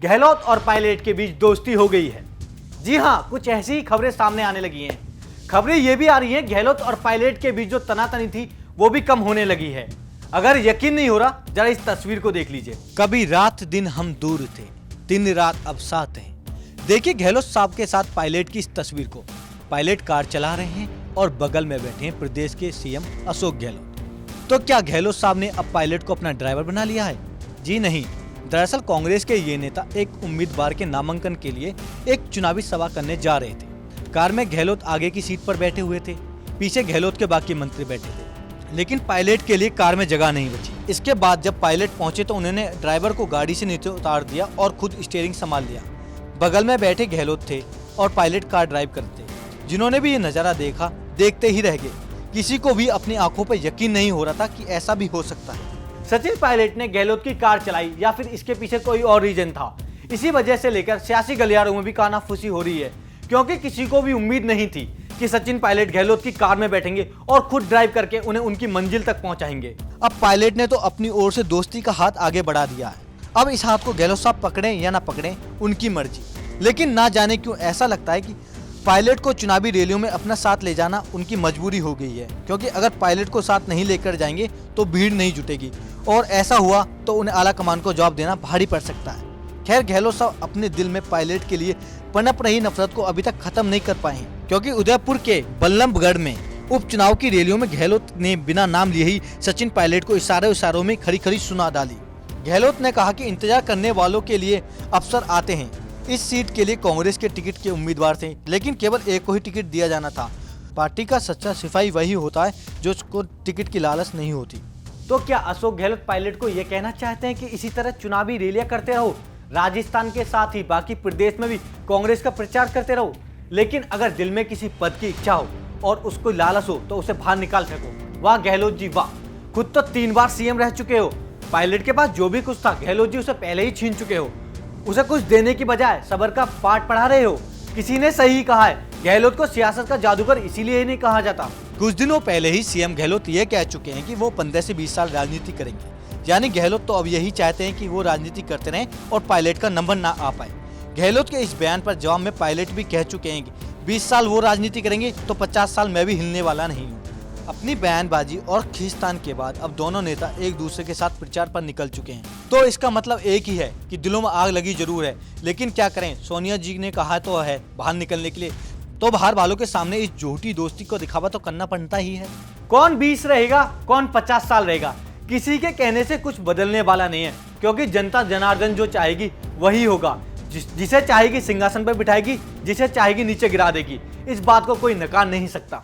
गहलोत और पायलट के बीच दोस्ती हो गई है। जी हां, कुछ ऐसी ही खबरें सामने आने लगी हैं। खबरें ये भी आ रही हैं गहलोत और पायलट के बीच जो तनातनी थी वो भी कम होने लगी है। अगर यकीन नहीं हो रहा, जरा इस तस्वीर को देख लीजिए। कभी रात दिन हम दूर थे, दिन रात अब साथ हैं। देखिए गहलोत साहब के साथ पायलट की इस तस्वीर को। पायलट कार चला रहे हैं और बगल में बैठे हैं प्रदेश के सीएम अशोक गहलोत। तो क्या गहलोत साहब ने अब पायलट को अपना ड्राइवर बना लिया है? जी नहीं, दरअसल कांग्रेस के ये नेता एक उम्मीदवार के नामांकन के लिए एक चुनावी सभा करने जा रहे थे। कार में गहलोत आगे की सीट पर बैठे हुए थे, पीछे गहलोत के बाकी मंत्री बैठे थे, लेकिन पायलट के लिए कार में जगह नहीं बची। इसके बाद जब पायलट पहुंचे तो उन्होंने ड्राइवर को गाड़ी से नीचे उतार दिया और खुद स्टीयरिंग संभाल लिया। बगल में बैठे गहलोत थे और पायलट कार ड्राइव करते। जिन्होंने भी ये नजारा देखा, देखते ही रह गए। किसी को भी अपनी आंखों पर यकीन नहीं हो रहा था कि ऐसा भी हो सकता है। सचिन पायलट ने गहलोत की कार चलाई या फिर इसके पीछे कोई और रीजन था? इसी वजह से लेकर सियासी गलियारों में भी कानाफूसी हो रही है, क्योंकि किसी को भी उम्मीद नहीं थी कि सचिन पायलट गहलोत की कार में बैठेंगे और खुद ड्राइव करके उन्हें उनकी मंजिल तक पहुंचाएंगे। अब पायलट ने तो अपनी ओर से दोस्ती का हाथ आगे बढ़ा दिया है। अब इस हाथ को गहलोत साहब पकड़ें या ना पकड़ें, उनकी मर्जी। लेकिन ना जाने क्यों ऐसा लगता है कि पायलट को चुनावी रैलियों में अपना साथ ले जाना उनकी मजबूरी हो गई है, क्योंकि अगर पायलट को साथ नहीं लेकर जाएंगे तो भीड़ नहीं जुटेगी और ऐसा हुआ तो उन्हें आला कमान को जवाब देना भारी पड़ सकता है। खैर, गहलोत साहब अपने दिल में पायलट के लिए पनप रही नफरत को अभी तक खत्म नहीं कर पाए हैं, क्योंकि उदयपुर के बल्लभगढ़ में उपचुनाव की रैलियों में गहलोत ने बिना नाम लिए ही सचिन पायलट को इशारों में खड़ी खड़ी सुना डाली। गहलोत ने कहा कि इंतजार करने वालों के लिए अफसर आते हैं। इस सीट के लिए कांग्रेस के टिकट के उम्मीदवार थे, लेकिन केवल एक को ही टिकट दिया जाना था। पार्टी का सच्चा सिपाही वही होता है जो उसको टिकट की लालच नहीं होती। तो क्या अशोक गहलोत पायलट को यह कहना चाहते हैं कि इसी तरह चुनावी रैलियां करते रहो, राजस्थान के साथ ही बाकी प्रदेश में भी कांग्रेस का प्रचार करते रहो, लेकिन अगर दिल में किसी पद की इच्छा हो और उसको लालच हो तो उसे बाहर निकाल फेंको? वाह गहलोत जी वाह, खुद तो 3 बार सीएम रह चुके हो। पायलट के पास जो भी कुछ था गहलोत जी उसे पहले ही छीन चुके हो। उसे कुछ देने की बजाय सबर का पाठ पढ़ा रहे हो। किसी ने सही कहा है, गहलोत को सियासत का जादूगर इसीलिए ही नहीं कहा जाता। कुछ दिनों पहले ही सीएम गहलोत ये कह चुके हैं कि वो 15 से 20 साल राजनीति करेंगे। यानी गहलोत तो अब यही चाहते हैं कि वो राजनीति करते रहें और पायलट का नंबर ना आ पाए। गहलोत के इस बयान पर जवाब में पायलट भी कह चुके हैं कि 20 साल वो राजनीति करेंगे तो 50 साल मैं भी हिलने वाला नहीं हूँ। अपनी बयानबाजी और खींचतान के बाद अब दोनों नेता एक दूसरे के साथ प्रचार पर निकल चुके हैं। तो इसका मतलब एक ही है कि दिलों में आग लगी जरूर है, लेकिन क्या करें, सोनिया जी ने कहा तो है बाहर निकलने के लिए, तो बाहर वालों के सामने इस झूठी दोस्ती को दिखावा तो करना पड़ता ही है। कौन 20 रहेगा, कौन 50 साल रहेगा, किसी के कहने से कुछ बदलने वाला नहीं है, क्योंकि जनता जनार्दन जो चाहेगी वही होगा। जिसे चाहेगी सिंहासन पर बिठाएगी, जिसे चाहेगी नीचे गिरा देगी। इस बात को कोई नकार नहीं सकता।